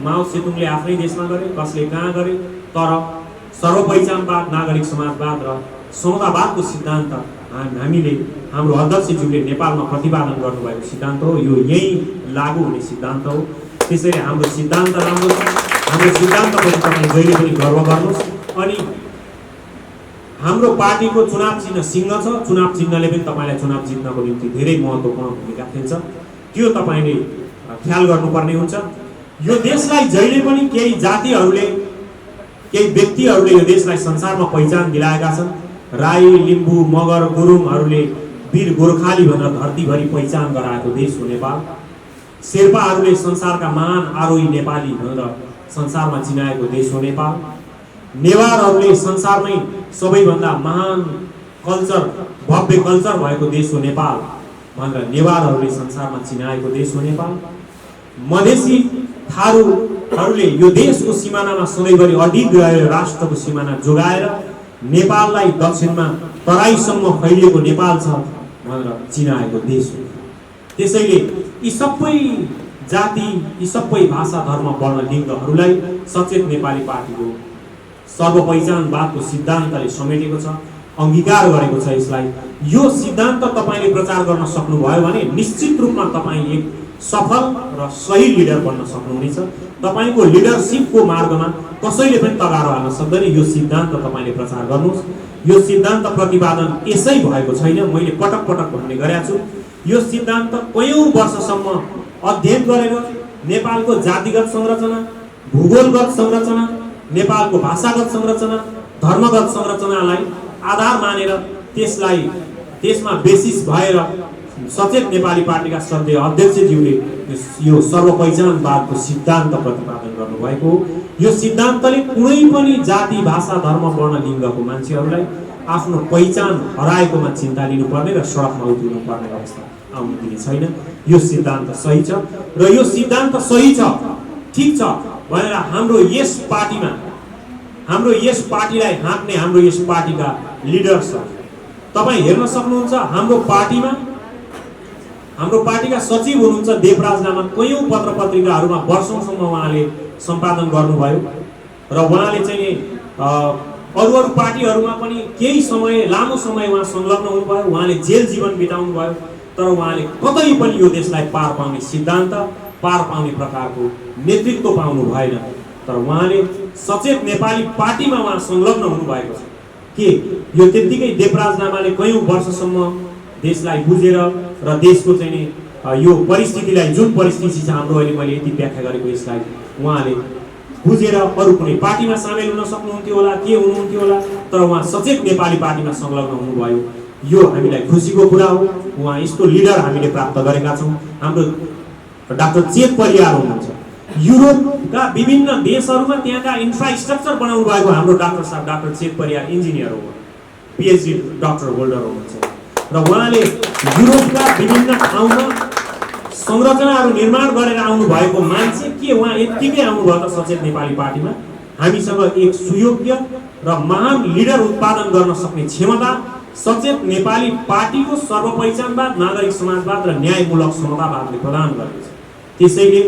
माओ सेतुङले आफ्नै देशमा गरे, कसले कहाँ गरे, तर सर्वपहिचानवाद, नागरिक समाजवाद र समतावादको सिद्धान्त हामीले हाम्रो अध्यक्षज्यूले नेपालमा प्रतिपादन गर्नुभएको सिद्धान्त हो। यो यही लागू हुने सिद्धान्त हो। त्यसैले हाम्रो सिद्धान्त राम्रो छ। हाम्रो सिद्धान्तप्रति तपाईँ जहिले पनि गर्व गर्नुहोस्। अनि हाम्रो पार्टीको चुनाव चिन्ह सिंह छ। चुनाव चिन्हले पनि तपाईँलाई चुनाव जित्नको निम्ति धेरै महत्त्वपूर्ण भूमिका खेल्छ। त्यो तपाईँले ख्याल गर्नुपर्ने हुन्छ। यो देशलाई जहिले पनि केही जातिहरूले, केही व्यक्तिहरूले यो देशलाई संसारमा पहिचान दिलाएका छन्। राई, लिम्बू, मगर, गुरुङहरूले वीर गोर्खाली भनेर धरतीभरि पहिचान गराएको देश हो नेपाल। शेर्पाहरूले संसारका महान आरोही नेपाली भनेर संसारमा चिनाएको देश हो नेपाल। नेवारहरूले संसारमै सबैभन्दा महान कल्चर, भव्य कल्चर भएको देश हो नेपाल भनेर नेवारहरूले संसारमा चिनाएको देश हो नेपाल। मधेसी थारूहरूले यो देशको सिमानामा सधैँभरि अडिग रहेर राष्ट्रको सिमाना जोगाएर नेपाललाई दक्षिणमा तराईसम्म फैलिएको नेपाल छ भनेर चिनाएको देश हो। त्यसैले यी सबै जाति, यी सबै भाषा, धर्म, वर्ण, लिङ्गहरूलाई सचेत नेपाली पार्टीको सर्वपहिचानवादको सिद्धान्तले समेटेको छ, अङ्गीकार गरेको छ। यसलाई यो सिद्धान्त तपाईँले प्रचार गर्न सक्नुभयो भने निश्चित रूपमा तपाईँ एक सफल र सही लिडर बन्न सक्नुहुनेछ। तपाईँको लिडरसिपको मार्गमा कसैले पनि तगारो हाल्न सक्दैन। यो सिद्धान्त तपाईँले प्रचार गर्नुहोस्। यो सिद्धान्त प्रतिपादन यसै भएको छैन, मैले पटक पटक भन्ने गरेको छु। यो सिद्धान्त कयौँ वर्षसम्म अध्ययन गरेर नेपालको जातिगत संरचना, भूगोलगत संरचना, नेपालको भाषागत संरचना, धर्मगत संरचनालाई आधार मानेर त्यसमा बेसिस भएर सचेत नेपाली पार्टीका श्रद्धेय अध्यक्षज्यूले यो सर्वपहिचानवादको सिद्धान्त प्रतिपादन गर्नुभएको हो। यो सिद्धान्तले कुनै पनि जाति, भाषा, धर्म, वर्ण, लिङ्गको मान्छेहरूलाई आफ्नो पहिचान हराएकोमा चिन्ता लिनुपर्ने र सडकमा उत्रिनु पर्ने अवस्था आउनु दिने छैन। यो सिद्धान्त सही छ र यो सिद्धान्त सही छ, ठिक छ भनेर हाम्रो यस पार्टीलाई हाँक्ने हाम्रो यस पार्टीका लिडर्स तपाईँ हेर्न सक्नुहुन्छ। हाम्रो पार्टीका सचिव हुनुहुन्छ देवराज लामा। कयौँ पत्र पत्रिकाहरूमा वर्षौंसम्म उहाँले सम्पादन गर्नुभयो र उहाँले चाहिँ अरू पार्टीहरूमा पनि केही समय, लामो समय उहाँ संलग्न हुनुभयो। उहाँले जेल जीवन बिताउनु भयो, तर उहाँले कतै पनि यो देशलाई पार पाउने सिद्धान्त, पार पाउने प्रकारको नेतृत्व पाउनु भएन। तर उहाँले सचेत नेपाली पार्टीमा उहाँ संलग्न हुनुभएको छ। के यो त्यत्तिकै देवराज लामाले कयौँ वर्षसम्म देशलाई बुझेर र देशको चाहिँ यो परिस्थितिलाई, जुन परिस्थिति छ हाम्रो अहिले मैले यति व्याख्या गरेको, यसलाई उहाँले बुझेर अरू कुनै पार्टीमा सामेल हुन सक्नुहुन्थ्यो होला, के हुनुहुन्थ्यो होला, तर उहाँ सचेत नेपाली पार्टीमा संलग्न हुनुभयो। यो हामीलाई खुसीको कुरा हो। उहाँ यस्तो लिडर हामीले प्राप्त गरेका छौँ। हाम्रो डाक्टर चेत परियार हुनुहुन्छ। युरोपका विभिन्न देशहरूमा त्यहाँका इन्फ्रास्ट्रक्चर बनाउनु भएको हाम्रो डाक्टर साहब, डाक्टर चेत परियार इन्जिनियर हो, पिएचडी डक्टर होल्डर हुनुहुन्छ र उहाँले युरोपका विभिन्न ठाउँमा संरचनाहरू निर्माण गरेर आउनु भएको मान्छे। के उहाँ यत्तिकै आउनुभयो त सचेत नेपाली पार्टीमा? हामीसँग एक सुयोग्य र महान लिडर उत्पादन गर्न सक्ने क्षमता सचेत नेपाली पार्टीको सर्वपहिचानवाद, नागरिक समाजवाद र न्यायमूलक समतावादले प्रदान गरेको छ। त्यसैले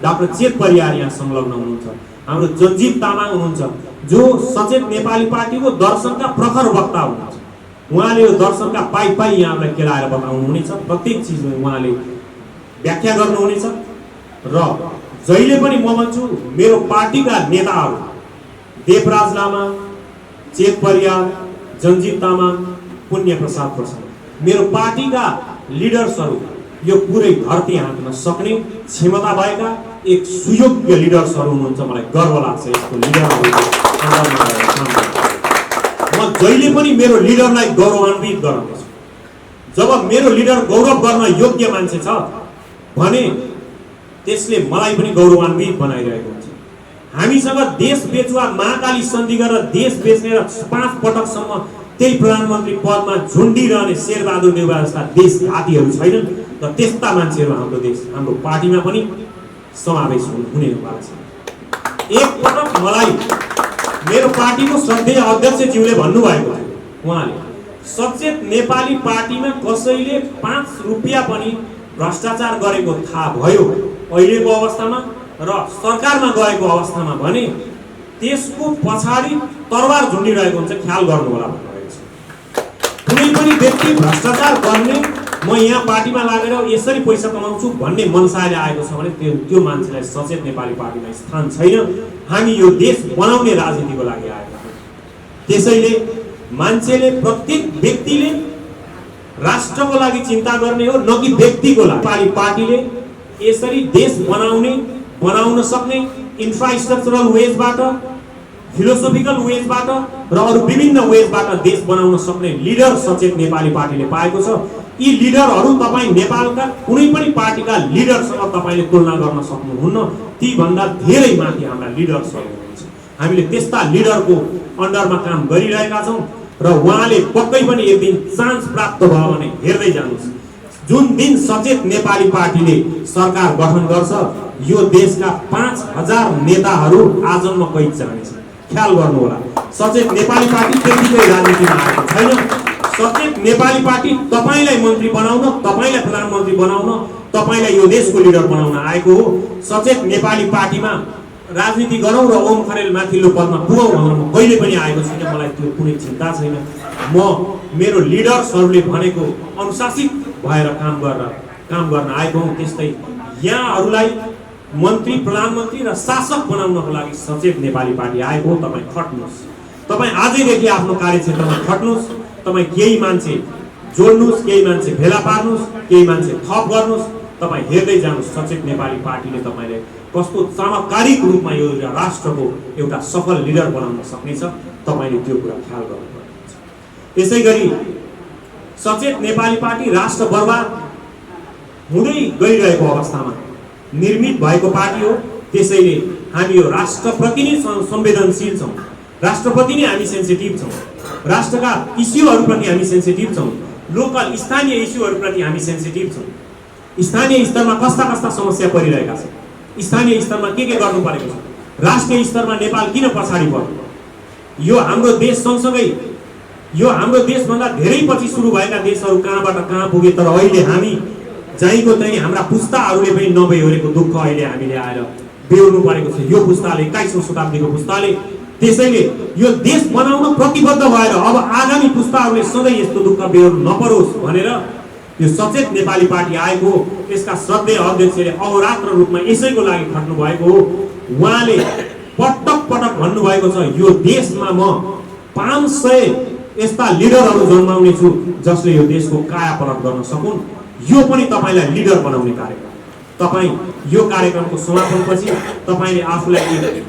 डाक्टर चेत परियार यहाँ संलग्न हुनुहुन्छ। हाम्रो जन्जित तामाङ हुनुहुन्छ, जो सचेत नेपाली पार्टीको दर्शनका प्रखर वक्ता हुनुहुन्छ। उहाँले यो दर्शनका पाइ यहाँलाई केलाएर बताउनुहुनेछ। प्रत्येक चिजमा उहाँले व्याख्या गर्नुहुनेछ र जहिले पनि म भन्छु, मेरो पार्टीका नेताहरू देवराज लामा, चेत परियार, जन्जित तामाङ, पुण्य प्रसाद प्रसाद, मेरो पार्टीका लिडर्सहरू यो पुरै धरती हाँक्न सक्ने क्षमता भएका एक सुयोग्य लिडर्सहरू हुनुहुन्छ। मलाई गर्व लाग्छ यस्तो लिडरहरू। म जहिले पनि मेरो लिडरलाई गौरवान्वित गराउँछु। जब मेरो लिडर गौरव गर्न योग्य मान्छे छ भने त्यसले मलाई पनि गौरवान्वित बनाइरहेको हुन्छ। हामीसँग देश बेचुवा महाकाली सन्धि गरेर देश बेच्ने र 5 पटकसम्म त्यही प्रधानमन्त्री पदमा झुन्डिरहने शेरबहादुर देउवा जस्ता देशघातीहरू छैनन् र त्यस्ता मान्छेहरू हाम्रो पार्टीमा पनि समावेश हुने भएको छ। एक पटक मलाई मेरो पार्टीको श्रद्धेय अध्यक्षज्यूले भन्नुभएको थियो, उहाँले सचेत नेपाली पार्टीमा कसैले 5 रुपियाँ पनि भ्रष्टाचार गरेको थाहा भयो अहिलेको अवस्थामा र सरकारमा गएको अवस्थामा भने त्यसको पछाडि तरवार झुन्डिरहेको हुन्छ, ख्याल गर्नु होला भन्नुभएको छ। कुनै पनि व्यक्ति भ्रष्टाचार गर्ने, म यहाँ पार्टीमा लागेर यसरी पैसा कमाउँछु भन्ने मनसायले आएको छ भने त्यो मान्छेलाई सचेत नेपाली पार्टीमा स्थान छैन। हामी यो देश बनाउने राजनीतिको लागि आएका छौँ। त्यसैले मान्छेले, प्रत्येक व्यक्तिले राष्ट्रको लागि चिन्ता गर्ने हो, न कि व्यक्तिको लागि। नेपाली पार्टीले यसरी देश बनाउन सक्ने इन्फ्रास्ट्रक्चरल वेजबाट, फिलोसोफिकल वेजबाट र अरू विभिन्न वेजबाट देश बनाउन सक्ने लिडर सचेत नेपाली पार्टीले पाएको छ। यी लिडरहरू तपाईँ नेपालका कुनै पनि पार्टीका लिडरसँग तपाईँले तुलना गर्न सक्नुहुन्न। ती भन्दा धेरै माथि हाम्रा लिडर्सहरू हुनुहुन्छ। हामीले त्यस्ता लिडरको अन्डरमा काम गरिरहेका छौँ र उहाँले पक्कै पनि एक दिन चान्स प्राप्त भयो भने हेर्दै जानुहोस्। जुन दिन सचेत नेपाली पार्टीले सरकार गठन गर्छ, यो देशका 5000 नेताहरू आजन्म कैद जानेछ। ख्याल गर्नु होला। सचेत नेपाली पार्टी त्यतिकै राजनीतिमा आएको छैन। सचेत नेपाली पार्टी तपाईलाई मन्त्री बनाउन, तपाईलाई प्रधानमन्त्री बनाउन, तपाईलाई यो देशको लिडर बनाउन आएको हो। सचेत नेपाली पार्टीमा राजनीति गरौँ र ओम खरेल माथिल्लो पदमा पुगौँ भनेर म कहिले पनि आएको छैन। मलाई त्यो कुनै चिन्ता छैन। म मेरो लिडर्सहरूले भनेको अनुशासित भएर काम गर्न आएको हुँ। त्यस्तै यहाँहरूलाई मन्त्री, प्रधानमन्त्री र शासक बनाउनको लागि सचेत नेपाली पार्टी आएको हो। तपाईँ खट्नुहोस्। तपाईँ आजैदेखि आफ्नो कार्यक्षेत्रमा खट्नुहोस्। तपाईँ केही मान्छे जोड्नुहोस्, केही मान्छे भेला पार्नुहोस्, केही मान्छे थप गर्नुहोस्। तपाईँ हेर्दै जानुहोस् सचेत नेपाली पार्टीले तपाईँले कस्तो चमत्कारिक रूपमा यो राष्ट्रको एउटा सफल लिडर बनाउन सक्नेछ। तपाईँले त्यो कुरा ख्याल गर्नुपर्ने हुन्छ। त्यसै गरी सचेत नेपाली पार्टी राष्ट्र बर्बाद हुँदै गइरहेको अवस्थामा निर्मित भएको पार्टी हो। त्यसैले हामी यो राष्ट्रप्रति नै संवेदनशील छौँ। राष्ट्रप्रति नै हामी सेन्सिटिभ छौँ। राष्ट्रका इस्युहरूप्रति हामी सेन्सिटिभ छौँ। लोकल स्थानीय इस्युहरूप्रति हामी सेन्सिटिभ छौँ। स्थानीय स्तरमा कस्ता कस्ता समस्या परिरहेका छन्, स्थानीय स्तरमा के गर्नु परेको छ, राष्ट्रिय स्तरमा नेपाल किन पछाडि पर्यो, यो हाम्रो देश सँगसँगै यो हाम्रो देशभन्दा धेरै पछि सुरु भएका देशहरू कहाँबाट कहाँ पुगे। तर अहिले हामी जहीँको त्यहीँ हाम्रा पुस्ताहरूले पनि नबेहोरेको दुःख अहिले हामीले आएर बेहोर्नु परेको छ। यो पुस्ताले, 21औं शताब्दीको पुस्ताले। त्यसैले यो देश बनाउन प्रतिबद्ध भएर अब आगामी पुस्ताहरूले सधैँ यस्तो दुःख बेहोर्नु नपरोस् भनेर यो सचेत नेपाली पार्टी आएको हो। यसका श्रद्धेय अध्यक्षले अहोरात्र रूपमा यसैको लागि खट्नु भएको हो। उहाँले पटक पटक भन्नुभएको छ, यो देशमा म 500 यस्ता लिडरहरू जन्माउने छु जसले यो देशको कायापलट गर्न सकुन्। यो पनि तपाईलाई लिडर बनाउने कार्यक्रम। तपाईँ यो कार्यक्रमको समापनपछि तपाईले आफूलाई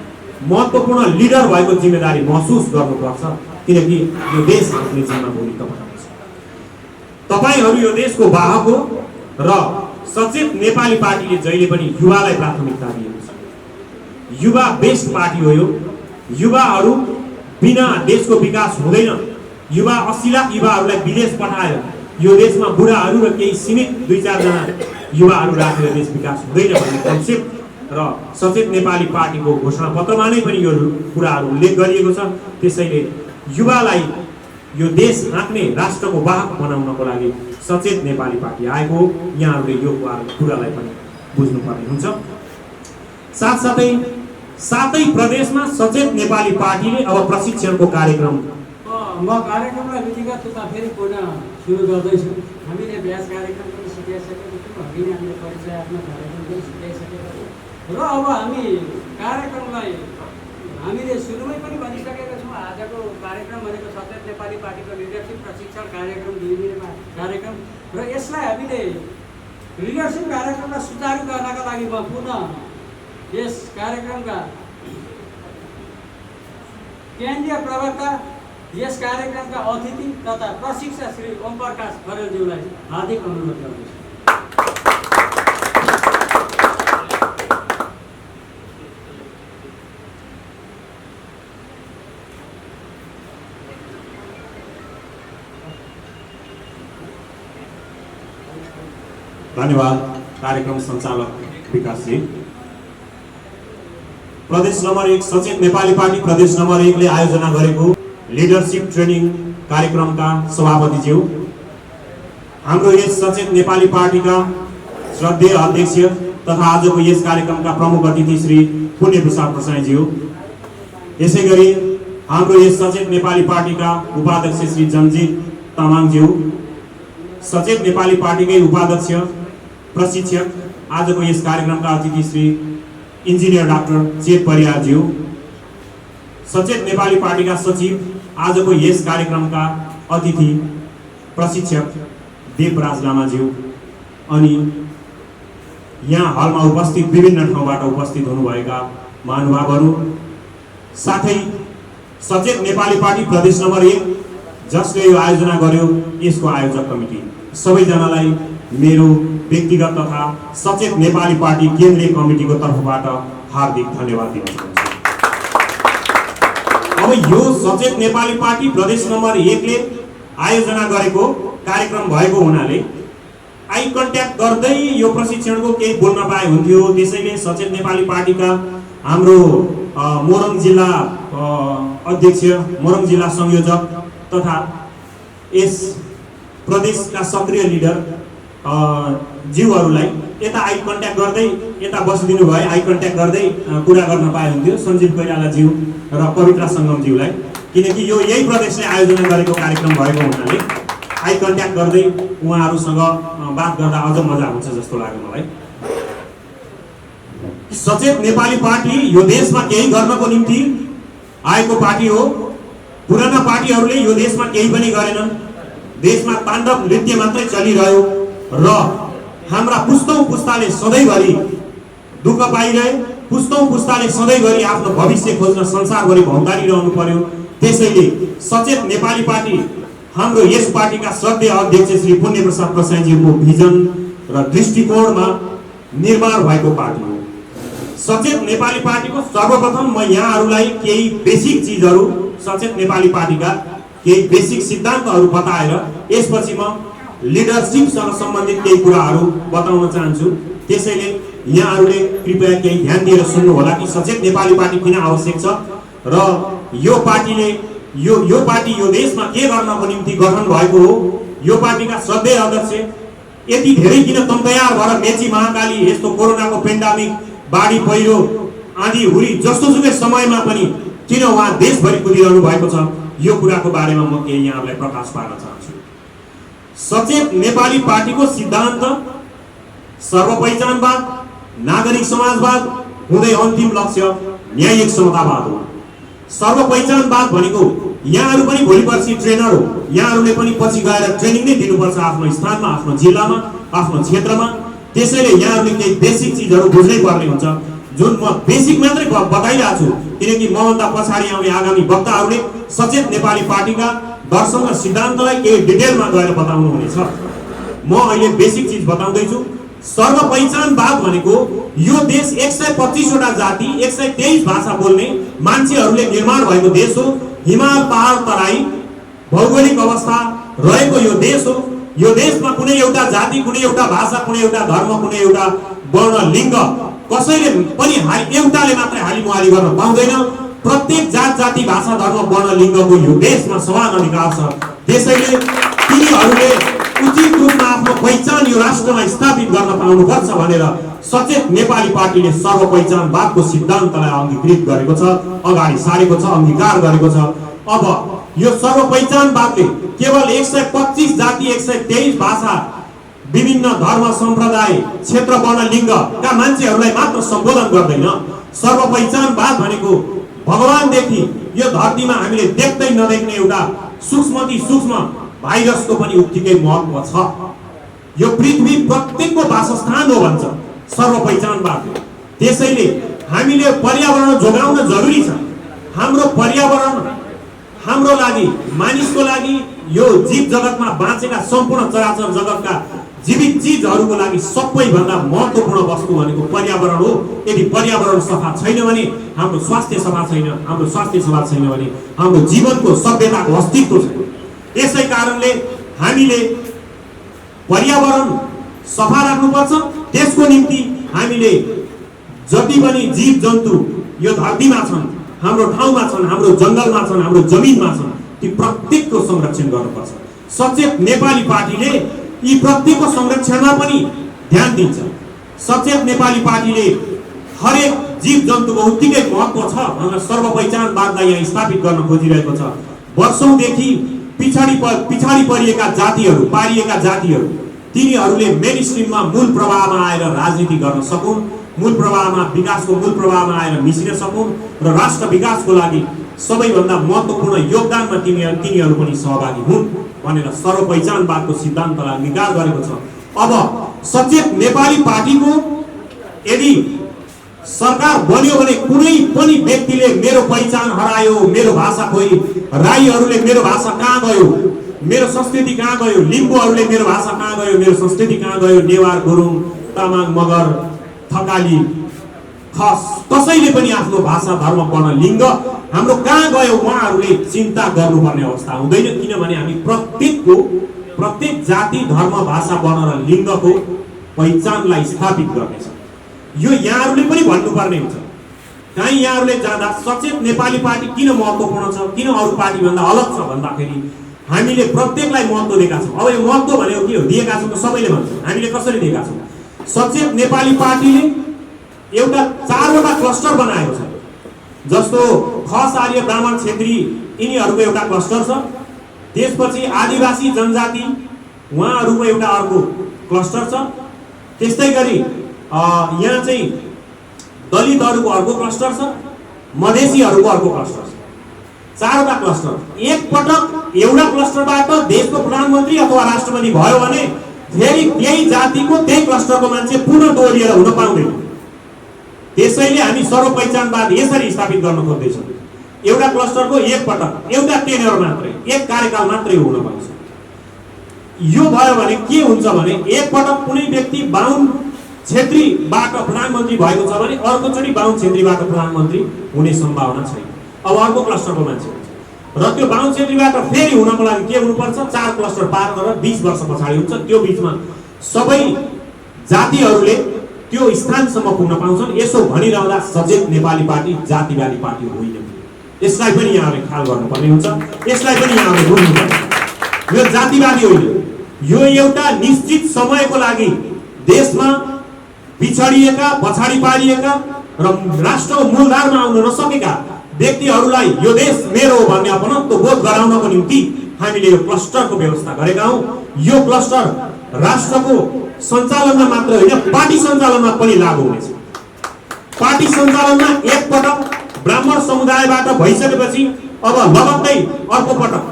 महत्त्वपूर्ण लिडर भएको जिम्मेदारी महसुस गर्नुपर्छ। किनकि यो देश आफ्नो जिम्मा भोलि तपाईँको छ। तपाईहरू यो देशको वाहक हो र सचेत नेपाली पार्टीले जहिले पनि युवालाई प्राथमिकता दिएको छ। युवा बेस्ट पार्टी हो यो। युवाहरू बिना देशको विकास हुँदैन। युवा 80 लाख युवाहरूलाई विदेश पठाएर यो देशमा बुढाहरू र केही सीमित 2-4 जना युवाहरू राखेर देश विकास हुँदैन भन्ने कन्सेप्ट र सचेत नेपाली पार्टीको घोषणा पत्रमा नै पनि यो कुराहरू उल्लेख गरिएको छ। त्यसैले युवालाई यो देश हाँक्ने राष्ट्रको वाहक बनाउनको लागि सचेत नेपाली पार्टी आएको हो। यहाँहरूले यो कुरालाई पनि बुझ्नुपर्ने हुन्छ। साथै प्रदेशमा सचेत नेपाली पार्टीले अब प्रशिक्षणको कार्यक्रम म कार्यक्रमलाई विधिगत रूपमा फेरि पुनः सुरु गर्दैछु। हामीले अभ्यास कार्यक्रम पनि सिकाइसकेको छौँ, हामीले परिचयात्मक कार्यक्रम पनि सिकाइसकेका छौँ र अब हामी कार्यक्रमलाई हामीले सुरुमै पनि भनिसकेका छौँ। आजको कार्यक्रम भनेको सचेत नेपाली पार्टीको लिडरसिप प्रशिक्षण कार्यक्रम 2 दिने कार्यक्रम र यसलाई हामीले लिडरसिप कार्यक्रमलाई सुचारू गर्नका लागि म पुनः यस कार्यक्रमका केन्द्रीय प्रवक्ता, यस कार्यक्रमका अतिथि तथा प्रशिक्षक श्री ओम प्रकाश खरेलज्यूलाई हार्दिक अनुरोध गर्दछु। धन्यवाद कार्यक्रम सञ्चालक विकासजी। प्रदेश नम्बर 1 सचेत नेपाली पार्टी प्रदेश नम्बर 1 ले आयोजना गरेको लिडरसिप ट्रेनिङ कार्यक्रमका सभापतिज्यू, हाम्रो यस सचेत नेपाली पार्टीका श्रद्धेय अध्यक्ष तथा आजको यस कार्यक्रमका प्रमुख अतिथि श्री पुण्य प्रसाद प्रसाईजी हो। यसै गरी हाम्रो यस सचेत नेपाली पार्टीका उपाध्यक्ष श्री जनजीत तामाङजी हो। सचेत नेपाली पार्टीकै उपाध्यक्ष प्रशिक्षक आजको यस कार्यक्रमका अतिथि श्री इन्जिनियर डाक्टर चेत परियारजी हो। सचेत नेपाली पार्टीका सचिव आजको यस कार्यक्रमका अतिथि प्रशिक्षक देवराज लामाजी हो। अनि यहाँ हलमा उपस्थित विभिन्न ठाउँबाट उपस्थित हुनुभएका महानुभावहरू, साथै सचेत नेपाली पार्टी प्रदेश नम्बर 1 जसले यो आयोजना गर्यो यसको आयोजक कमिटी, सबैजनालाई मेरो व्यक्तिगत तथा सचेत नेपाली पार्टी केन्द्रीय कमिटीको तर्फबाट हार्दिक धन्यवाद दिन चाहन्छु। अब यो सचेत नेपाली पार्टी प्रदेश नम्बर 1 ले आयोजना गरेको कार्यक्रम भएको हुनाले आई कन्ट्याक्ट गर्दै यो प्रशिक्षणको केही बोल्न पाए हुन्थ्यो। त्यसैले सचेत नेपाली पार्टीका हाम्रो मोरङ जिल्ला अध्यक्ष, मोरङ जिल्ला संयोजक तथा यस प्रदेशका सक्रिय लिडर जीवहरूलाई यता आई कन्ट्याक्ट गर्दै यता बसिदिनु भयो, आई कन्ट्याक्ट गर्दै कुरा गर्न पाए हुन्थ्यो सञ्जीव कोइराला ज्यू र पवित्रा सङ्गम ज्यूलाई, किनकि यो यही प्रदेशले आयोजना गरेको कार्यक्रम भएको हुनाले आई कन्ट्याक्ट गर्दै उहाँहरूसँग बात गर्दा अझ मजा हुन्छ जस्तो लाग्यो मलाई। सचेत नेपाली पार्टी यो देशमा केही गर्नको निम्ति आएको पार्टी हो। पुराना पार्टीहरूले यो देशमा केही पनि गरेनन्। देशमा ताण्डव नृत्य मात्रै चलिरह्यो र हाम्रा पुस्तौं पुस्ताले सधैँभरि दुःख पाइरहे, पुस्तौं पुस्ताले सधैँभरि आफ्नो भविष्य खोज्न संसारभरि भौँतारिरहनु पर्यो। त्यसैले सचेत नेपाली पार्टी हाम्रो यस पार्टीका श्रद्धेय अध्यक्ष श्री पुण्य प्रसाद प्रसाईजीको भिजन र दृष्टिकोणमा निर्माण भएको पार्टी हो। सचेत नेपाली पार्टीको सर्वप्रथम म यहाँहरूलाई केही बेसिक चिजहरू, सचेत नेपाली पार्टीका केही बेसिक सिद्धान्तहरू बताएर यसपछि म लिडरसिपसँग सम्बन्धित केही कुराहरू बताउन चाहन्छु। त्यसैले यहाँहरूले कृपया केही ध्यान दिएर सुन्नु होला कि सचेत नेपाली पार्टी किन आवश्यक छ र यो पार्टीले यो पार्टी यो देशमा के गर्नको निम्ति गठन भएको हो। यो पार्टीका श्रद्धेय अध्यक्ष यति धेरै किन तम्तयार भएर मेची महाकाली यस्तो कोरोनाको पेन्डामिक, बाढी पहिरो, आँधी हुरी जस्तोसुकै समयमा पनि किन उहाँ देशभरि कुदिरहनु भएको छ, यो कुराको बारेमा म केही यहाँहरूलाई प्रकाश पार्न चाहन्छु। सचेत नेपाली पार्टीको सिद्धान्त सर्वपहिचानवाद, नागरिक समाजवाद हुँदै अन्तिम लक्ष्य न्यायिक समतावाद हो। सर्वपहिचानवाद भनेको यहाँहरू पनि भोलि पर्सि ट्रेनर हो, यहाँहरूले पनि पछि गएर ट्रेनिङ नै दिनुपर्छ आफ्नो स्थानमा, आफ्नो जिल्लामा, आफ्नो क्षेत्रमा। त्यसैले यहाँहरूले केही बेसिक चिजहरू बुझ्नै पर्ने हुन्छ, जुन म बेसिक मात्रै बताइरहेको छु, किनकि मभन्दा पछाडि आउने आगामी वक्ताहरूले सचेत नेपाली पार्टीका दर्शन र सिद्धान्तलाई केही डिटेलमा गएर बताउनु हुनेछ। म अहिले बेसिक चिज बताउँदैछु। सर्वपहिचानवाद भनेको यो देश 125 वटा जाति, 123 भाषा बोल्ने मान्छेहरूले निर्माण भएको देश हो। हिमाल, पहाड, तराई भौगोलिक अवस्था रहेको यो देश हो। यो देशमा कुनै एउटा जाति, कुनै एउटा भाषा, कुनै एउटा धर्म, कुनै एउटा वर्ण, लिङ्ग कसैले पनि एउटाले मात्रै हालिमुहाली गर्न पाउँदैन। प्रत्येक जात, जाति, भाषा, धर्म, वर्ण, लिङ्गको यो देशमा समान अधिकार छ। त्यसैले तिनीहरूले उचित रूपमा आफ्नो पहिचान यो राष्ट्रमा स्थापित गर्न पाउनुपर्छ भनेर सचेत नेपाली पार्टीले सर्वपहिचानवादको सिद्धान्तलाई अङ्गीकृत गरेको छ, अगाडि सारेको छ, अङ्गीकार गरेको छ। अब यो सर्वपहिचानवादले केवल 125 जाति, 123 भाषा, विभिन्न धर्म, सम्प्रदाय, क्षेत्र, वर्ण, लिङ्गका मान्छेहरूलाई मात्र सम्बोधन गर्दैन। सर्वपहिचानवाद भनेको भगवानदेखि यो धरतीमा हामीले देख्दै नदेख्ने एउटा सूक्ष्मति सूक्ष्म भाइरसको पनि उत्तिकै महत्त्व छ। यो पृथ्वी प्रत्येकको वासस्थान हो भन्छ सर्वपहिचानवादले। त्यसैले हामीले पर्यावरण जोगाउन जरुरी छ। हाम्रो पर्यावरण हाम्रो लागि, मानिसको लागि, यो जीव जगतमा बाँचेका सम्पूर्ण चराचर जगतका जीवित चिजहरूको लागि सबैभन्दा महत्त्वपूर्ण वस्तु भनेको पर्यावरण हो। यदि पर्यावरण सफा छैन भने हाम्रो स्वास्थ्य सफा छैन, हाम्रो स्वास्थ्य सफा छैन भने हाम्रो जीवनको, सभ्यताको अस्तित्व छैन। यसै कारणले हामीले पर्यावरण सफा राख्नुपर्छ। त्यसको निम्ति हामीले जति पनि जीव जन्तु यो धरतीमा छन्, हाम्रो ठाउँमा छन्, हाम्रो जङ्गलमा छन्, हाम्रो जमिनमा छन्, ती प्रत्येकको संरक्षण गर्नुपर्छ। सचेत नेपाली पार्टीले यी प्रत्येकको संरक्षणमा पनि ध्यान दिन्छ। सचेत नेपाली पार्टीले हरेक जीव जन्तुको उत्तिकै महत्त्व छ भनेर सर्वपहिचानवादलाई यहाँ स्थापित गर्न खोजिरहेको छ। वर्षौंदेखि पिछाडी परिएका जातिहरू, पारिएका जातिहरू, तिनीहरूले मेन स्ट्रिममा मूल प्रवाहमा आएर राजनीति गर्न सकुन्, मूल प्रवाहमा विकासको मूल प्रवाहमा आएर मिसिन सकुन् र राष्ट्र विकासको लागि सबैभन्दा महत्त्वपूर्ण योगदानमा तिनीहरू पनि सहभागी हुन् भनेर सर्वपहिचानवादको सिद्धान्तलाई अंगीकार गरेको छ। अब सचेत नेपाली पार्टीको यदि सरकार बन्यो भने कुनै पनि व्यक्तिले मेरो पहिचान हरायो, मेरो भाषा खोइ, राईहरूले मेरो भाषा कहाँ गयो, मेरो संस्कृति कहाँ गयो, लिम्बूहरूले मेरो भाषा कहाँ गयो, मेरो संस्कृति कहाँ गयो, नेवार, गुरुङ, तामाङ, मगर, थकाली, खस, कसैले पनि आफ्नो भाषा, धर्म, वर्ण, लिङ्ग हाम्रो कहाँ गयो उहाँहरूले चिन्ता गर्नुपर्ने अवस्था हुँदैन। किनभने हामी प्रत्येक जाति, धर्म, भाषा, वर्ण र लिङ्गको पहिचानलाई स्थापित गर्नेछ। यो यहाँहरूले पनि भन्नुपर्ने हुन्छ। कहीँ यहाँहरूले जाँदा सचेत नेपाली पार्टी किन महत्त्वपूर्ण छ, किन अरू पार्टीभन्दा अलग छ भन्दाखेरि हामीले प्रत्येकलाई महत्त्व दिएका छौँ। अब यो महत्त्व भनेको के हो, दिएका छौँ त सबैले भन्छ। हामीले कसरी दिएका छौँ? सचेत नेपाली पार्टीले एउटा 4वटा क्लस्टर बनाएको छ। जस्तो खस, आर्य, ब्राह्मण, क्षेत्री यिनीहरूको एउटा क्लस्टर छ। त्यसपछि आदिवासी जनजाति उहाँहरूको एउटा अर्को क्लस्टर छ। त्यस्तै गरी यहाँ चाहिँ दलितहरूको अर्को क्लस्टर छ, मधेसीहरूको अर्को क्लस्टर छ। 4वटा क्लस्टर। एक पटक एउटा क्लस्टरबाट देशको प्रधानमन्त्री अथवा राष्ट्रपति भयो भने फेरि त्यही जातिको त्यही क्लस्टरको मान्छे पुनः दोहोरिएर हुन पाउँदैन। त्यसैले हामी सर्वपहिचानवाद यसरी स्थापित गर्न खोज्दैछौँ। एउटा क्लस्टरको एक पटक, एउटा टेन्योर मात्रै, एक कार्यकाल मात्रै हुन पाउँछ। यो भयो भने के हुन्छ भने एक पटक कुनै व्यक्ति बाहुन क्षेत्रीबाट प्रधानमन्त्री भएको छ भने अर्कोचोटि बाहुन क्षेत्रीबाट प्रधानमन्त्री हुने सम्भावना छैन। अब अर्को क्लस्टरको मान्छे हुन्छ र त्यो बाहुन क्षेत्रीबाट फेरि हुनको लागि के हुनुपर्छ? 4 क्लस्टर पार गरेर 20 वर्ष पछाडि हुन्छ। त्यो बिचमा सबै जातिहरूले त्यो स्थानसम्म पुग्न पाउँछन्। यसो भनिरहँदा सचेत नेपाली पार्टी जातिवादी पार्टी होइन। यसलाई पनि यहाँहरूले ख्याल गर्नुपर्ने हुन्छ। यसलाई पनि यहाँहरूले बुझ्नुपर्छ। यो जातिवादी होइन। यो एउटा निश्चित समयको लागि देशमा पिछडिएका, पछाडि पारिएका र राष्ट्रको मूलधारमा आउन नसकेका व्यक्तिहरूलाई यो देश मेरो हो भन्ने अपनत्व बोध गराउनको निम्ति हामीले यो क्लस्टरको व्यवस्था गरेका हौँ। यो क्लस्टर राष्ट्रको सञ्चालनमा मात्र होइन, पार्टी सञ्चालनमा पनि लागू हुनेछ। पार्टी सञ्चालनमा एक पटक ब्राह्मण समुदायबाट भइसकेपछि अब लगत्तै अर्को पटक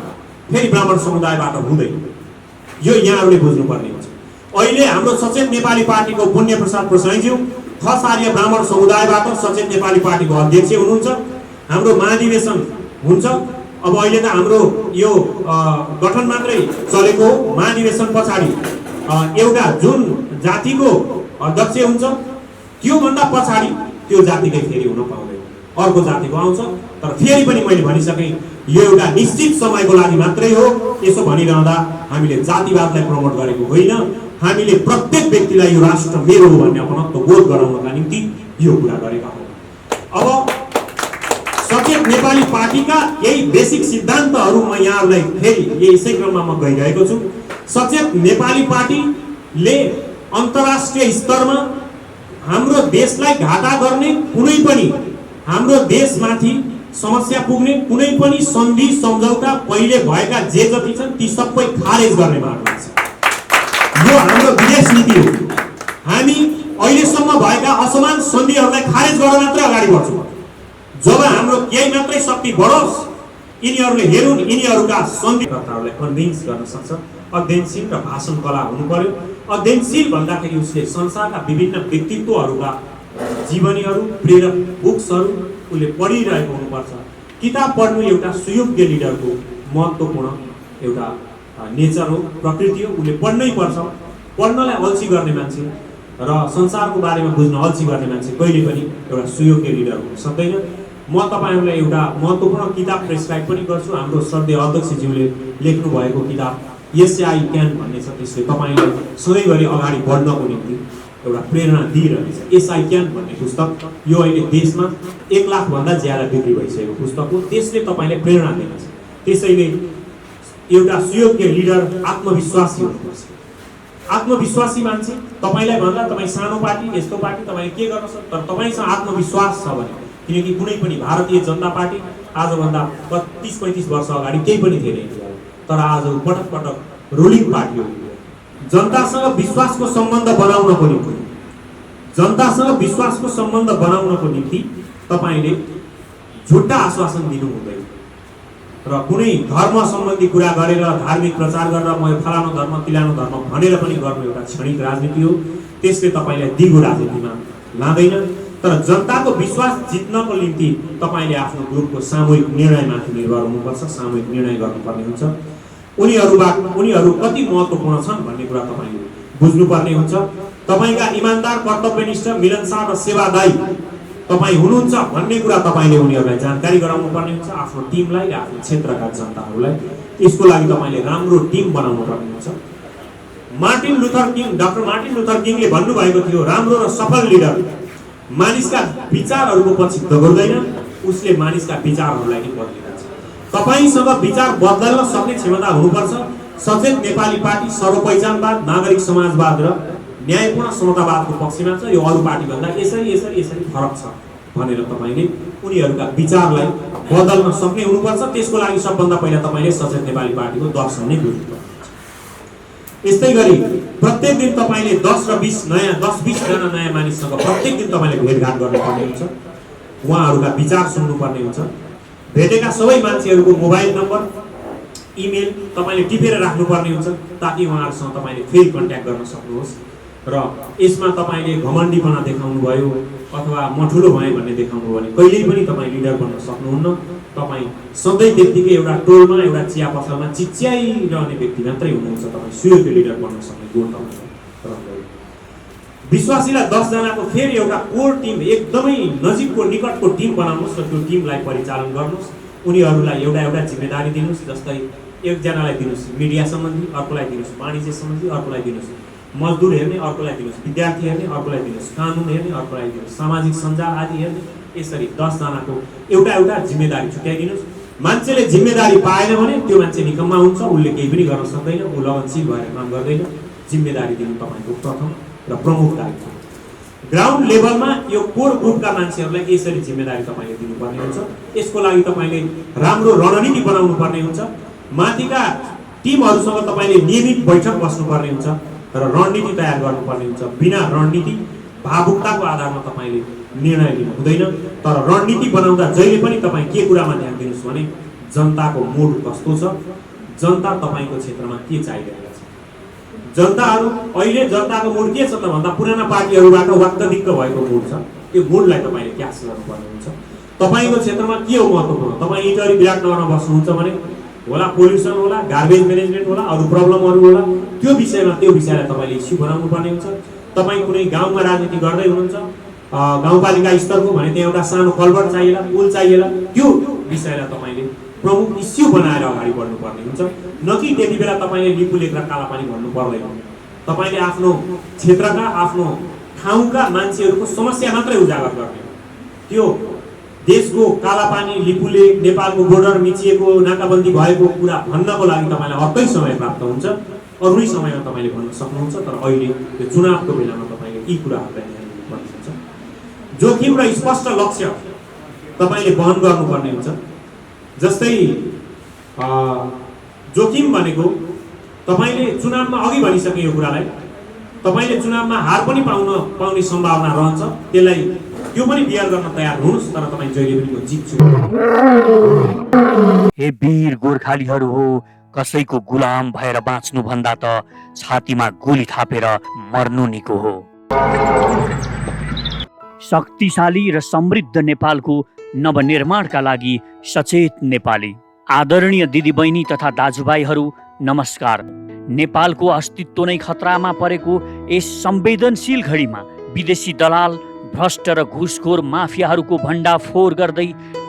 फेरि ब्राह्मण समुदायबाट हुँदैन। यो यहाँहरूले बुझ्नुपर्ने हुन्छ। अहिले हाम्रो सचेत नेपाली पार्टीको पुण्य प्रसाद प्रसाईज्यू खस, आर्य, ब्राह्मण समुदायबाट सचेत नेपाली पार्टीको अध्यक्ष हुनुहुन्छ। हाम्रो महाधिवेशन हुन्छ। अब अहिले त हाम्रो यो गठन मात्रै चलेको हो। महाधिवेशन पछाडि एउटा जुन जातिको अध्यक्ष हुन्छ त्योभन्दा पछाडि त्यो जातिकै फेरि हुन पाउँदैन, अर्को जातिको आउँछ। तर फेरि पनि मैले भनिसकेँ यो एउटा निश्चित समयको लागि मात्रै हो। यसो भनिरहँदा हामीले जातिवादलाई प्रमोट गरेको होइन। हामीले प्रत्येक व्यक्तिलाई यो राष्ट्र मेरो हो भन्ने अपनत्व बोध गराउनका निम्ति यो कुरा गरेका हौँ। अब सचेत नेपाली पार्टीका केही बेसिक सिद्धान्तहरू म यहाँहरूलाई फेरि यसै क्रममा म गइरहेको छु। सचेत नेपाली पार्टीले अन्तर्राष्ट्रिय स्तरमा हाम्रो देशलाई घाटा गर्ने कुनै पनि, हाम्रो देशमाथि समस्या पुग्ने कुनै पनि सन्धि सम्झौता पहिले भएका जे जति छन् ती सबै खारेज गर्ने मार्गमा छ। यो हाम्रो विदेश नीति हो। हामी अहिलेसम्म भएका असमान सन्धिहरूलाई खारेज गर्न मात्रै अगाडि बढ्छौँ। जब हाम्रो केही मात्रै शक्ति बढोस्, यिनीहरूले हेरुन्, यिनीहरूका सन्धिकर्ताहरूलाई कन्भिन्स गर्न सक्छ। अध्ययनशील र भाषण कला हुनु पर्यो। अध्ययनशील भन्दाखेरि उसले संसारका विभिन्न व्यक्तित्वहरूका जीवनीहरू, प्रेरक बुक्सहरू उसले पढिरहेको हुनुपर्छ। किताब पढ्नु एउटा सुयोग्य लिडरको महत्त्वपूर्ण एउटा नेचर हो, प्रकृति हो। उसले पढ्नै पर्छ। पढ्नलाई अल्छी गर्ने मान्छे र संसारको बारेमा बुझ्न अल्छी गर्ने मान्छे कहिले पनि एउटा सुयोग्य लिडर हुन सक्दैन। म तपाईँहरूलाई एउटा महत्त्वपूर्ण किताब प्रेसक्राइब पनि गर्छु। हाम्रो श्रद्धेय अध्यक्षज्यूले लेख्नु भएको किताब यस आई क्यान भन्ने छ। त्यसले तपाईँलाई सधैँभरि अगाडि बढ्नको निम्ति एउटा प्रेरणा दिइरहेछ। यस आई क्यान भन्ने पुस्तक यो अहिले देशमा 1 लाखभन्दा ज्यादा बिक्री भइसकेको पुस्तक हो। त्यसले तपाईँलाई प्रेरणा दिनेछ। त्यसैले एउटा सुयोग्य लिडर आत्मविश्वासी हुनुपर्छ। आत्मविश्वासी मान्छे तपाईँलाई भन्दा तपाईँ सानो पार्टी यस्तो पार्टी तपाईँले के गर्न सक्छ, तर तपाईँसँग आत्मविश्वास छ भने, किनकि कुनै पनि भारतीय जनता पार्टी आजभन्दा 30-35 वर्ष अगाडि केही पनि थिएन इन्डियामा, तर आज पटक पटक रुलिङ पार्टी हो। जनतासँग विश्वासको सम्बन्ध बनाउनको निम्ति तपाईँले झुट्टा आश्वासन दिनु हुँदैन र कुनै धर्म सम्बन्धी कुरा गरेर धार्मिक प्रचार गरेर म फलानो धर्म तिलानो धर्म भनेर पनि गर्नु एउटा क्षणिक राजनीति हो। त्यसले तपाईँलाई दिगो राजनीतिमा लाँदैन। तर जनताको विश्वास जित्नको निम्ति तपाईँले आफ्नो ग्रुपको सामूहिक निर्णयमाथि निर्भर हुनुपर्छ, सामूहिक निर्णय गर्नुपर्ने हुन्छ। उनीहरू कति महत्त्वपूर्ण छन् भन्ने कुरा तपाईँले बुझ्नुपर्ने हुन्छ। तपाईँका इमान्दार, कर्तव्यनिष्ठ, मिलनसार र सेवादायी तपाईँ हुनुहुन्छ भन्ने कुरा तपाईँले उनीहरूलाई जानकारी गराउनु पर्ने हुन्छ, आफ्नो टिमलाई, आफ्नो क्षेत्रका जनताहरूलाई। यसको लागि तपाईँले राम्रो टिम बनाउनु पर्ने हुन्छ। डाक्टर मार्टिन लुथर किङले भन्नुभएको थियो, राम्रो र सफल लिडर मानिसका विचारहरूको पछि दगुर्दैन, उसले मानिसका विचारहरूलाई नै बदलिन्छ। तपाईँसँग विचार बदल्न सक्ने क्षमता हुनुपर्छ। सचेत नेपाली पार्टी सर्वपहिचानवाद, नागरिक समाजवाद र न्यायपूर्ण समतावादको पक्षमा छ। यो अरू पार्टीभन्दा यसरी फरक छ भनेर तपाईँले उनीहरूका विचारलाई बदल्न सक्ने हुनुपर्छ। त्यसको लागि सबभन्दा पहिला तपाईँले सचेत नेपाली पार्टीको दर्शन नै बुझ्नुपर्छ। यस्तै गरी प्रत्येक दिन तपाईँले 10 र 20 जना नयाँ मानिससँग प्रत्येक दिन तपाईँले भेटघाट गर्नुपर्ने हुन्छ, उहाँहरूका विचार सुन्नुपर्ने हुन्छ। भेटेका सबै मान्छेहरूको मोबाइल नम्बर, इमेल तपाईँले टिपेर राख्नुपर्ने हुन्छ, ताकि उहाँहरूसँग तपाईँले फेरि कन्ट्याक्ट गर्न सक्नुहोस्। र यसमा तपाईँले घमण्डीपना देखाउनु भयो अथवा म ठुलो भएँ भन्ने देखाउनु भयो भने कहिल्यै पनि तपाईँ लिडर बन्न सक्नुहुन्न। तपाईँ सधैँ त्यत्तिकै एउटा टोलमा, एउटा चिया पसलमा चिच्याइरहने व्यक्ति मात्रै हुनुहुन्छ। तपाईँ स्वयं लिडर बन्न सक्ने गुण तपाईँलाई रहँदैन। विश्वासीलाई 10 जनाको फेरि एउटा कोर टिम, एकदमै नजिकको निकटको टिम बनाउनुहोस् र त्यो टिमलाई परिचालन गर्नुहोस्। उनीहरूलाई एउटा जिम्मेदारी दिनुहोस्। जस्तै एकजनालाई दिनुहोस् मिडिया सम्बन्धी, अर्कोलाई दिनुहोस् वाणिज्य सम्बन्धी, अर्कोलाई दिनुहोस् मजदुर हेर्ने, अर्कोलाई दिनुहोस् विद्यार्थी हेर्ने, अर्कोलाई दिनुहोस् कानुन हेर्ने, अर्कोलाई दिनुहोस् सामाजिक सञ्जाल आदि हेर्ने। यसरी 10 जनाको एउटा जिम्मेदारी छुट्याइदिनुहोस्। मान्छेले जिम्मेदारी पाएन भने त्यो मान्छे निकम्मा हुन्छ, उसले केही पनि गर्न सक्दैन, ऊ लगनशील भएर काम गर्दैन। जिम्मेदारी दिनु तपाईँको प्रथम र प्रमुख दायित्व। ग्राउन्ड लेभलमा यो कोर ग्रुपका मान्छेहरूलाई यसरी जिम्मेदारी तपाईँले दिनुपर्ने हुन्छ। यसको लागि तपाईँले राम्रो रणनीति बनाउनु पर्ने हुन्छ। माथिका टिमहरूसँग तपाईँले नियमित बैठक बस्नुपर्ने हुन्छ र रणनीति तयार गर्नुपर्ने हुन्छ। बिना रणनीति भावुकताको आधारमा तपाईँले निर्णय लिनु हुँदैन। तर रणनीति बनाउँदा जहिले पनि तपाईँ के कुरामा ध्यान दिनुहोस् भने जनताको मुड कस्तो छ, जनता तपाईँको क्षेत्रमा के चाहिरहेको छ। जनताको मुड के छ त भन्दा पुराना पार्टीहरूबाट वाक्क-दिक्क भएको मुड छ। त्यो मुडलाई तपाईँले क्याच गर्नुपर्ने हुन्छ। तपाईँको क्षेत्रमा के हो महत्त्वपूर्ण, तपाईँ इटरी विराटनगरमा बस्नुहुन्छ भने होला पोल्युसन होला, गार्बेज म्यानेजमेन्ट होला, अरू प्रब्लमहरू होला, त्यो विषयलाई तपाईँले इस्यु बनाउनु पर्ने हुन्छ। तपाईँ कुनै गाउँमा राजनीति गर्दै हुनुहुन्छ, गाउँपालिका स्तरको भने त्यहाँ एउटा सानो कल्भर्ट चाहिएला, पुल चाहिएला, त्यो विषयलाई तपाईँले प्रमुख इस्यु बनाएर अगाडि बढ्नुपर्ने हुन्छ। न कि त्यति बेला तपाईँले लिपुलेक र कालापानी भन्नु पर्दैन। तपाईँले आफ्नो क्षेत्रका, आफ्नो ठाउँका मान्छेहरूको समस्या मात्रै उजागर गर्ने। त्यो देशको कालापानी, लिपुलेक, नेपालको बोर्डर मिचिएको, नाकाबन्दी भएको कुरा भन्नको लागि तपाईँलाई अर्कै समय प्राप्त हुन्छ, अरूनै समयमा तपाईँले भन्न सक्नुहुन्छ। तर अहिले यो चुनावको बेलामा तपाईँले यी कुराहरूलाई ध्यान दिनुपर्ने हुन्छ। जोखिम र स्पष्ट लक्ष्य तपाईँले वहन गर्नुपर्ने हुन्छ। जस्तै जोखिम भनेको तपाईँले चुनावमा अघि भनिसके यो कुरालाई, तपाईँले चुनावमा हार पनि पाउने सम्भावना रहन्छ। त्यसलाई त्यो पनि बियर गर्न तयार हुनुहोस्, तर तपाईँ जहिले पनि जित्छु। हे वीर गोर्खालीहरू हो, कसैको गुलाम भएर बाँच्नु भन्दा त छातीमा गोली थापेर मर्नु निको हो। शक्तिशाली र समृद्ध नेपालको नवनिर्माणका लागि सचेत नेपाली। आदरणीय दिदीबहिनी तथा दाजुभाइहरू नमस्कार। नेपालको अस्तित्व नै खतरामा परेको यस संवेदनशील घडीमा विदेशी दलाल, भ्रष्ट र घुसखोर माफियाहरूको भण्डाफोर गर्दै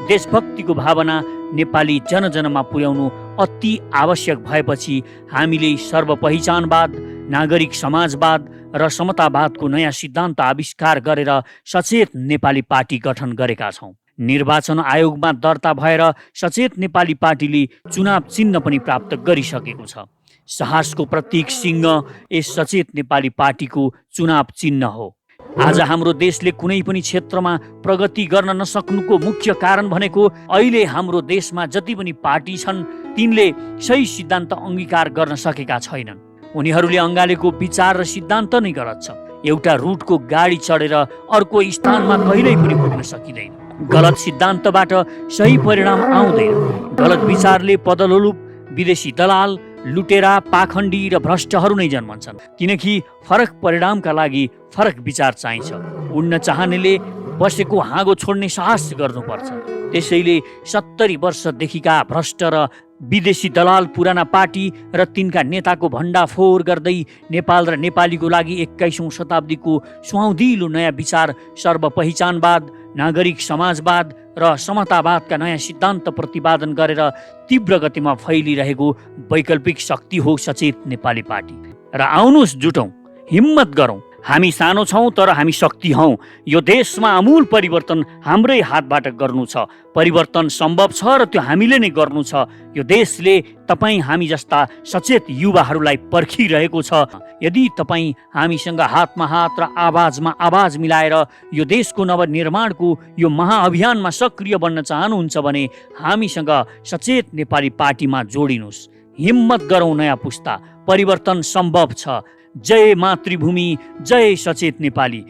देशभक्तिको भावना नेपाली जनजनमा पुर्याउनु अति आवश्यक भएपछि हामीले सर्वपहिचानवाद, नागरिक समाजवाद र समतावादको नयाँ सिद्धान्त आविष्कार गरेर सचेत नेपाली पार्टी गठन गरेका छौँ। निर्वाचन आयोगमा दर्ता भएर सचेत नेपाली पार्टीले चुनाव चिन्ह पनि प्राप्त गरिसकेको छ। साहसको प्रतीक सिंह यस सचेत नेपाली पार्टीको चुनाव चिन्ह हो। आज हाम्रो देशले कुनै पनि क्षेत्रमा प्रगति गर्न नसक्नुको मुख्य कारण भनेको अहिले हाम्रो देशमा जति पनि पार्टी छन् तिनले सही सिद्धान्त अङ्गीकार गर्न सकेका छैनन्। उनीहरूले अँगालेको विचार र सिद्धान्त नै गलत छ। एउटा रुटको गाडी चढेर अर्को स्थानमा कहिल्यै पनि पुग्न सकिँदैन। गलत सिद्धान्तबाट सही परिणाम आउँदैन। गलत विचारले पदलोलुप, विदेशी दलाल, लुटेरा, पाखण्डी र भ्रष्टहरू नै जन्मन्छन्। किनकि फरक परिणामका लागि फरक विचार चाहिन्छ। उड्न चाहनेले बसेको हाँगो छोड्ने साहस गर्नुपर्छ। त्यसैले 70 वर्षदेखिका भ्रष्ट र विदेशी दलाल, पुराना पार्टी र तिनका नेताको भण्डाफोर गर्दै नेपाल र नेपालीको लागि 21औं शताब्दीको सुहाउँदिलो नयाँ विचार सर्वपहिचानवाद, नागरिक समाजवाद र समतावादका नयाँ सिद्धान्त प्रतिपादन गरेर तीव्र गतिमा फैलिरहेको वैकल्पिक शक्ति हो सचेत नेपाली पार्टी। र आउनुहोस् जुटौँ, हिम्मत गरौँ। हामी सानो छौँ तर हामी शक्ति हौँ। यो देशमा आमूल परिवर्तन हाम्रै हातबाट गर्नु छ। परिवर्तन सम्भव छ र त्यो हामीले नै गर्नु छ। यो देशले तपाईँ हामी जस्ता सचेत युवाहरूलाई पर्खिरहेको छ। यदि तपाईँ हामीसँग हातमा हात र आवाजमा आवाज मिलाएर यो देशको नवनिर्माणको यो महाअभियानमा सक्रिय बन्न चाहनुहुन्छ भने हामीसँग सचेत नेपाली पार्टीमा जोडिनुहोस्। हिम्मत गरौँ नयाँ पुस्ता, परिवर्तन सम्भव छ। जय मातृभूमि, जय सचेत नेपाली।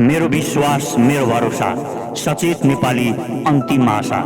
मेरो विश्वास, मेरो भरोसा, सचेत नेपाली अन्तिम आशा।